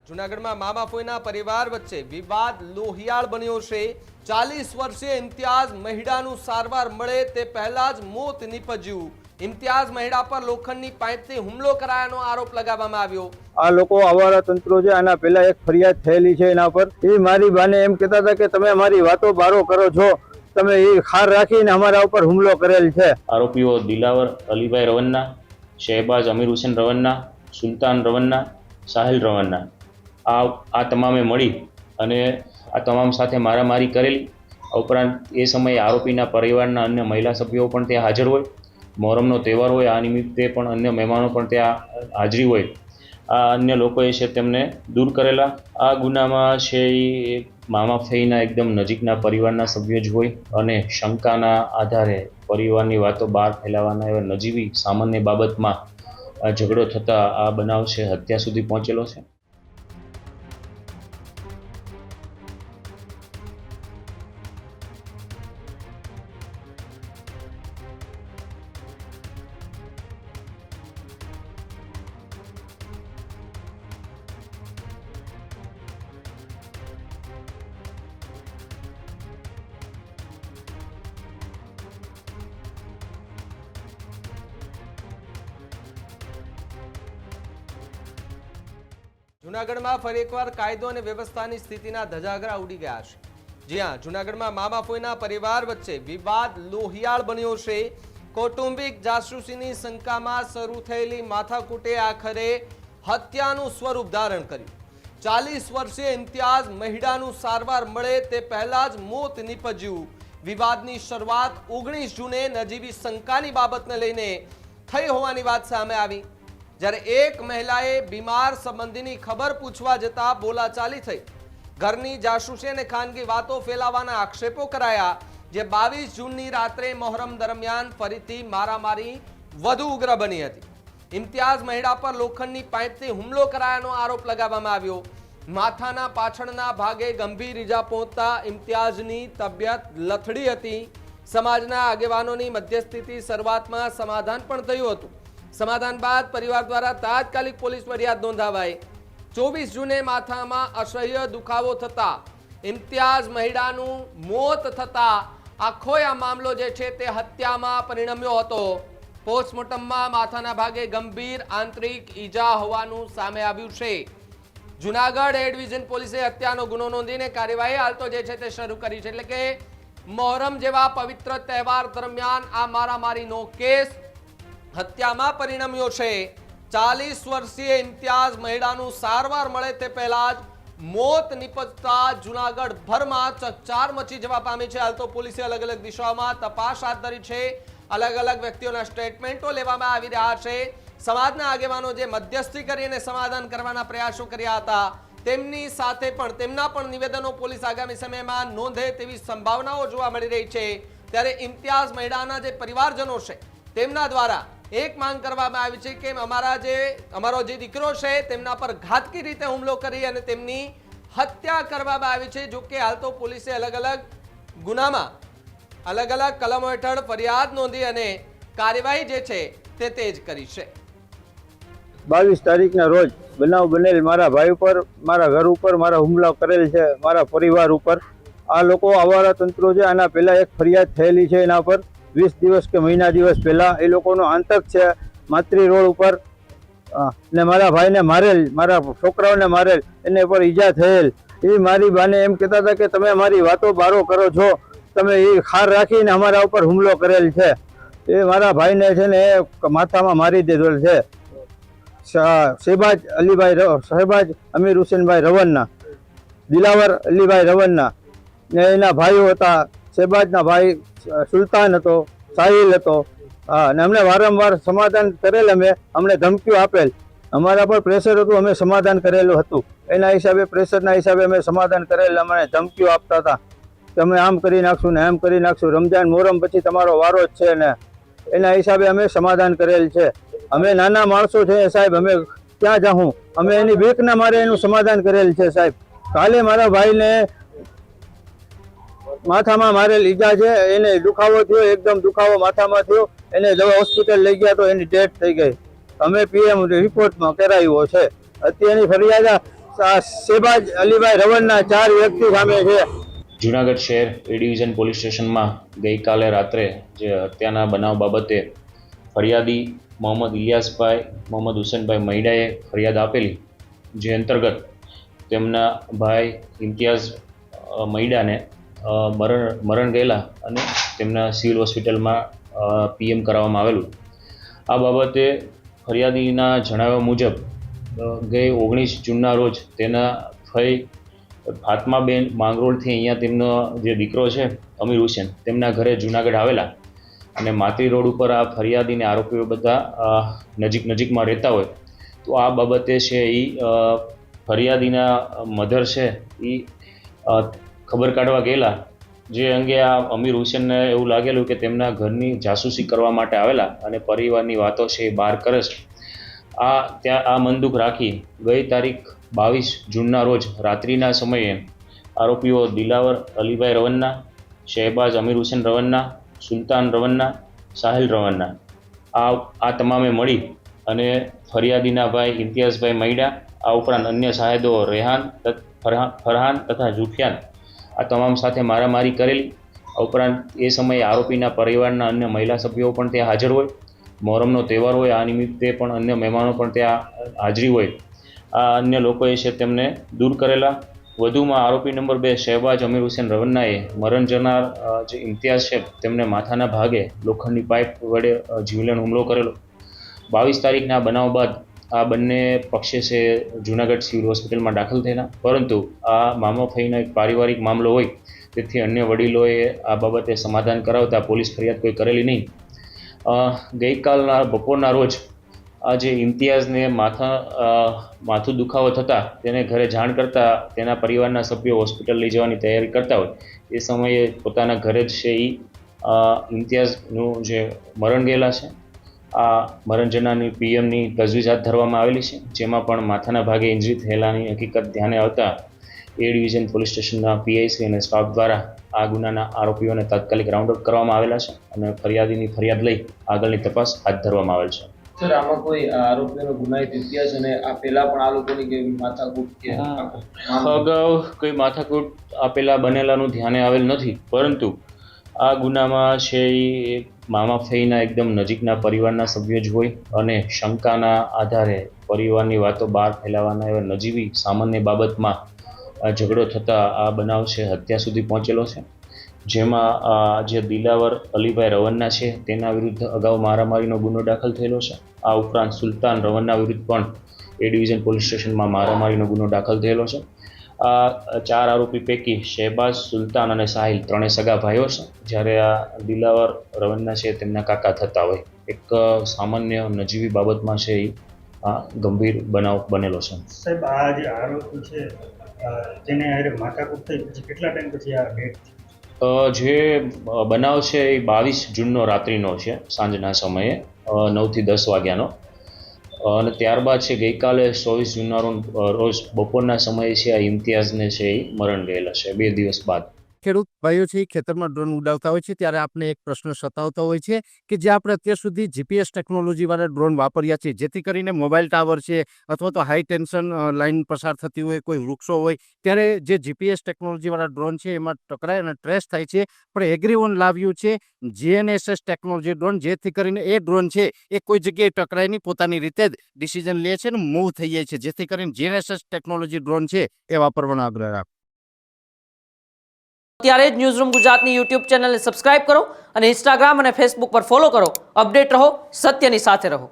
જૂનાગઢમાં મામા ફોઈના પરિવાર વચ્ચે વિવાદ લોહિયાળ બન્યો છે। 40 વર્ષીય ઇમ્તિયાઝ મહિડાનું સારવાર મળે તે પહેલા જ મોત નીપજ્યું। ઇમ્તિયાઝ મહિડા પર લોખંડની પાઇપથી હુમલો કરાયાનો આરોપ લગાવવામાં આવ્યો। આ લોકો આવારા તંત્રો છે। આના પહેલા એક ફરિયાદ થયેલી છે એના પર। એ મારી બાને એમ કહેતા હતા કે તમે અમારી વાતો બારો કરો છો, તમે એ ખાર રાખીને અમારા ઉપર હુમલો કરેલ છે। આરોપીઓ દિલાવર અલીભાઈ રવન્ના, શહેબાજ અમીર હુસેન રવન્ના, સુલતાન રવન્ના, સાહિલ રવન્ના આ તમામે મળી અને આ તમામ સાથે મારામારી કરેલી। ઉપરાંત એ સમયે આરોપીના પરિવારના અન્ય મહિલા સભ્યો પણ ત્યાં હાજર હોય। મોહરમનો તહેવાર હોય, આ નિમિત્તે પણ અન્ય મહેમાનો પણ ત્યાં હાજરી હોય। આ અન્ય લોકોએ છે તેમને દૂર કરેલા। આ ગુનામાં છે એ મામા ફઈના એકદમ નજીકના પરિવારના સભ્યો જ હોય અને શંકાના આધારે પરિવારની વાતો બહાર ફેલાવાના એવા નજીવી સામાન્ય બાબતમાં આ ઝઘડો થતાં આ બનાવ છે હત્યા સુધી પહોંચેલો છે। જૂનાગઢમાં ફરી એકવાર કાયદો અને વ્યવસ્થાની સ્થિતિના ધજાગરા ઉડી ગયા છે। જી હા, જૂનાગઢમાં મામા ફોઈના પરિવાર વચ્ચે વિવાદ લોહિયાળ બન્યો છે। કૌટુંબિક જાસૂસીની શંકામાં શરૂ થયેલી માથાકૂટે આખરે હત્યાનું સ્વરૂપ ધારણ કર્યું। 40 વર્ષીય ઇમ્તિયાઝ મહિડાનું સારવાર મળે તે પહેલા જ મોત નીપજ્યું। વિવાદની શરૂઆત 19 જૂને નજીવી શંકાની બાબતને લઈને થઈ હોવાની વાત સામે આવી। જ્યારે એક મહિલાએ બીમાર સંબંધીની ખબર પૂછવા જતા બોલાચાલી થઈ। ઘરની જાસૂસી અને ખાનગી વાતો ફેલાવવાના આક્ષેપો કરાયા, જે 22 જૂનની રાત્રે મોહરમ દરમિયાન ફરીથી મારામારી વધુ ઉગ્ર બની હતી। ઇમ્તિયાઝ મહિડા પર લોખંડની પાઇપથી હુમલો કરાયાનો આરોપ લગાવવામાં આવ્યો। માથાના પાછળના ભાગે ગંભીર ઈજા પહોંચતા ઇમ્તિયાઝની તબિયત લથડી હતી। સમાજના આગેવાનોની મધ્યસ્થીથી શરૂઆતમાં સમાધાન પણ થયું હતું। સમાધાન બાદ પરિવાર દ્વારા તાત્કાલિક પોલીસ ફરિયાદ નોંધાવાઈ। 24 જૂને માથામાં અસહ્ય દુખાવો થતા ઇમ્તિયાઝ મહિડાનું મોત થતા આખો આ મામલો જે છે તે હત્યામાં પરિણમ્યો હતો। પોસ્ટમોર્ટમમાં માથાના ભાગે ગંભીર આંતરિક ઈજા હોવાનું સામે આવ્યું છે। જૂનાગઢ એ ડિવિઝન પોલીસે હત્યાનો ગુનો નોંધીને કાર્યવાહી હાલ તો જે છે તે શરૂ કરી છે। એટલે કે મોહરમ જેવા પવિત્ર તહેવાર દરમિયાન આ મારામારીનો કેસ હત્યામાં પરિણમ્યો છે। 40 વર્ષીય ઇમ્તિયાઝ મહિડાનું સારવાર મળે તે પહેલા જ મોત નીપજતા જૂનાગઢ ભરમાં ચકચાર મચી જવા પામી છે। હાલ તો પોલીસે અલગ અલગ દિશાઓમાં તપાસ હાથ ધરી છે। અલગ અલગ વ્યક્તિઓના સ્ટેટમેન્ટો લેવામાં આવી રહ્યા છે। સમાજના આગેવાનો જે મધ્યસ્થી કરીને સમાધાન કરવાના પ્રયાસો કર્યા હતા, તેમની સાથે પણ તેમના પણ નિવેદનો પોલીસ આગામી સમયમાં નોંધે તેવી સંભાવનાઓ જોવા મળી રહી છે। ત્યારે ઇમ્તિયાઝ મહિડાના જે પરિવારજનો છે તેમના દ્વારા એક માંગ કરવામાં આવી છે કે અમારો જે દીકરો છે તેમના પર ઘાતકી રીતે હુમલો કરી અને તેમની હત્યા કરવામાં આવી છે। જો કે હાલ તો પોલીસે અલગ અલગ ગુનામાં અલગ અલગ કલમો હેઠળ ફરિયાદ નોંધી અને કાર્યવાહી જે છે તે તેજ કરી છે। 22 તારીખના રોજ બનાવ બનેલ મારા ભાઈ ઉપર, મારા ઘર ઉપર મારા હુમલો કરેલ છે, મારા પરિવાર ઉપર। આ લોકો આવારા તંત્રો છે। આના પહેલા એક ફરિયાદ થયેલી છે એના પર 20 દિવસ કે મહિના દિવસ પહેલા। એ લોકોનો આતંક છે માતરી રોડ ઉપર ને મારા ભાઈને મારેલ, મારા છોકરાઓને મારેલ, એને પર ઈજા થયેલ। એ મારી બાને એમ કહેતા હતા કે તમે અમારી વાતો બારો કરો છો, તમે એ ખાર રાખીને અમારા ઉપર હુમલો કરેલ છે। એ મારા ભાઈને છે ને માથામાં મારી દીધેલ છે। શહેબાજ અમીર હુસેનભાઈ રવન્ના, દિલાવર અલીભાઈ રવન્ના ને એના ભાઈઓ હતા। શહેબાજના ભાઈ સુલતાન હતો, સાહિલ હતો। અને અમને વારંવાર સમાધાન કરેલ, અમને ધમકીઓ આપેલ, અમારા પર પ્રેશર હતું, અમે સમાધાન કરેલું હતું। એના હિસાબે પ્રેશરના હિસાબે અમે સમાધાન કરેલ। અમને ધમકીઓ આપતા હતા કે અમે આમ કરી નાખશું ને આમ કરી નાખશું, રમજાન મોહરમ પછી તમારો વારો જ છે ને। એના હિસાબે અમે સમાધાન કરેલ છે। અમે નાના માણસો છે સાહેબ, અમે ક્યાં જાઉં? અમે એની બીકના મારે એનું સમાધાન કરેલ છે સાહેબ। કાલે મારા ભાઈને માથામાં મારેલ ઈજા છે, એને દુખાવો થયો, એકદમ દુખાવો માથામાં થયો, એને દવા હોસ્પિટલ લઈ ગયા તો એની ડેથ થઈ ગઈ। અમે PM રિપોર્ટમાં કરાવ્યો છે। અત્યારની ફરિયાદ શહેબાજ અલીભાઈ રવણના 4 વ્યક્તિ સામે છે. જુનાગઢ શહેર એ ડિવિઝન પોલીસ સ્ટેશનમાં ગઈકાલે રાત્રે જે હત્યાના બનાવ બાબતે ફરિયાદી મોહમ્મદ ઇલિયાસભાઈ મોહમ્મદ હુસેનભાઈ મૈડાએ ફરિયાદ આપેલી, જે અંતર્ગત તેમના ભાઈ ઇમ્તિયાઝ મૈડાને મરણ ગયેલા અને તેમના સિવિલ હોસ્પિટલમાં પીએમ કરાવવામાં આવેલું. આ બાબતે ફરિયાદીના જણાવ્યા મુજબ ગઈ 19 જૂનના રોજ તેના ફઈ ફાતમાબેન માંગરોળથી અહીંયા તેમનો જે દીકરો છે અમીર હુસેન તેમના ઘરે જુનાગઢ આવેલા અને માતરી રોડ ઉપર આ ફરિયાદીને આરોપીઓ બધા નજીકમાં રહેતા હોય. તો આ બાબતે છે એ ફરિયાદીના મધર છે એ ખબર કાઢવા ગયેલા, જે અંગે આ અમીર હુસેનને એવું લાગેલું કે તેમના ઘરની જાસૂસી કરવા માટે આવેલા અને પરિવારની વાતો છે એ બહાર કરે છે. ત્યાં આ મનદુખ રાખી ગઈ તારીખ 22 જૂનના રોજ રાત્રિના સમયે આરોપીઓ દિલાવર અલીભાઈ રવન્ના, શહેબાજ અમીર હુસેન રવન્ના, સુલતાન રવન્ના, સાહિલ રવન્ના આ તમામે મળી અને ફરિયાદીના ભાઈ ઇમ્તિયાઝભાઈ મૈડા, આ ઉપરાંત અન્ય સાહેદો રેહાન, ફરહાન તથા જુફિયાન આ તમામ સાથે મારામારી કરેલી. આ ઉપરાંત એ સમયે આરોપીના પરિવારના અન્ય મહિલા સભ્યો પણ ત્યાં હાજર હોય. મોહરમનો તહેવાર હોય, આ નિમિત્તે પણ અન્ય મહેમાનો પણ ત્યાં હાજરી હોય. આ અન્ય લોકોએ છે તેમને દૂર કરેલા. વધુમાં આરોપી નંબર 2 શહેબાજ અમીર હુસેન રવન્નાએ મરણ જનાર જે ઇમ્તિયાઝ છે તેમને માથાના ભાગે લોખંડની પાઇપ વડે જીવલેણ હુમલો કરેલો. 22 તારીખના બનાવ બાદ આ બંને પક્ષે છે જુનાગઢ સિવિલ હોસ્પિટલમાં દાખલ થયેલા, પરંતુ આ મામા ફઈનો એક પારિવારિક મામલો હોય તેથી અન્ય વડીલોએ આ બાબતે સમાધાન કરાવતા પોલીસ ફરિયાદ કોઈ કરેલી નહીં. ગઈકાલના બપોરના રોજ આ જે ઇમ્તિયાઝને માથું દુખાવો થતાં તેને ઘરે જાણ કરતાં તેના પરિવારના સભ્યો હોસ્પિટલ લઈ જવાની તૈયારી કરતા હોય એ સમયે પોતાના ઘરે જ છે એ ઇમ્તિયાઝનું જે મરણ ગયેલા છે આ મરણ જનારની પીએમની તજવીજ હાથ ધરવામાં આવેલી છે, જેમાં પણ માથાના ભાગે ઇન્જરી થયેલાની હકીકત ધ્યાને આવતા એ ડિવિઝન પોલીસ સ્ટેશનના પીઆઈસી અને સ્ટાફ દ્વારા આ ગુનાના આરોપીઓને તાત્કાલિક રાઉન્ડ અપ કરવામાં આવેલા છે અને ફરિયાદીની ફરિયાદ લઈ આગળની તપાસ હાથ ધરવામાં આવેલ છે. સર, આમાં કોઈ આરોપીઓનો ગુનાહિત ઇતિહાસ અને આ પહેલા પણ આ લોકોની કે માથાકૂટ કે અગાઉ કોઈ માથાકૂટ આ પહેલા બનેલાનું ધ્યાને આવેલ નથી, પરંતુ આ ગુનામાં છે એ મામા ફઈના એકદમ નજીકના પરિવારના સભ્યો જ હોય અને શંકાના આધારે પરિવારની વાતો બહાર ફેલાવાના એવા નજીવી સામાન્ય બાબતમાં ઝઘડો થતાં આ બનાવ છે હત્યા સુધી પહોંચેલો છે, જેમાં જે દિલાવર અલીભાઈ રવન્ના છે તેના વિરુદ્ધ અગાઉ મારામારીનો ગુનો દાખલ થયેલો છે. આ ઉપરાંત સુલતાન રવન્ના વિરુદ્ધ પણ એ ડિવિઝન પોલીસ સ્ટેશનમાં મારામારીનો ગુનો દાખલ થયેલો છે. આ 4 આરોપી પૈકી શહેબાઝ, સુલતાન અને સાહિલ ત્રણેય સગા ભાઈઓ છે, જ્યારે આ દિલાવર રવન્ના છે તેમના કાકા થતા હોય. એક સામાન્ય નજીવી બાબતમાં છે એ ગંભીર બનાવ બનેલો છે. સાહેબ, આ જે આરોપી છે તેને માથાકૂટ થઈ પછી કેટલા ટાઈમ પછી આ ભેટ? જે બનાવ છે એ 22 જૂનનો રાત્રિનો છે, સાંજના સમયે 9 થી 10 વાગ્યાનો, અને ત્યારબાદ છે ગઈકાલે 24 જૂનના રોજ બપોરના સમયે છે આ ઇમ્તિયાઝને છે એ મરણ ગયેલા છે 2 દિવસ બાદ. ખેડૂત ભાઈઓ છે ખેતરમાં ડ્રોન ઉડાવતા હોય છે ત્યારે આપણે એક પ્રશ્ન સતાવતો હોય છે કે જે આપણે અત્યાર સુધી જીપીએસ ટેકનોલોજીવાળા ડ્રોન વાપર્યા છે, જેથી કરીને મોબાઈલ ટાવર છે અથવા તો હાઈ ટેન્શન લાઇન પસાર થતી હોય, કોઈ વૃક્ષો હોય, ત્યારે જે જીપીએસ ટેકનોલોજીવાળા ડ્રોન છે એમાં ટકરાય અને ટ્રેસ થાય છે. પણ એગ્રીઓન લાવ્યું છે GNSS ટેકનોલોજી ડ્રોન, જેથી કરીને એ ડ્રોન છે એ કોઈ જગ્યાએ ટકરાય નહીં, પોતાની રીતે જ ડિસિઝન લે છે અને મૂવ થઈ જાય છે, જેથી કરીને GNSS ટેકનોલોજી ડ્રોન છે એ વાપરવાનો આગ્રહ રાખો. અત્યારે જ ન્યૂઝરૂમ ગુજરાતની યુટ્યુબ ચેનલને સબસ્ક્રાઇબ કરો અને ઇન્સ્ટાગ્રામ અને ફેસબુક પર ફોલો કરો. અપડેટ રહો, સત્યની સાથે રહો.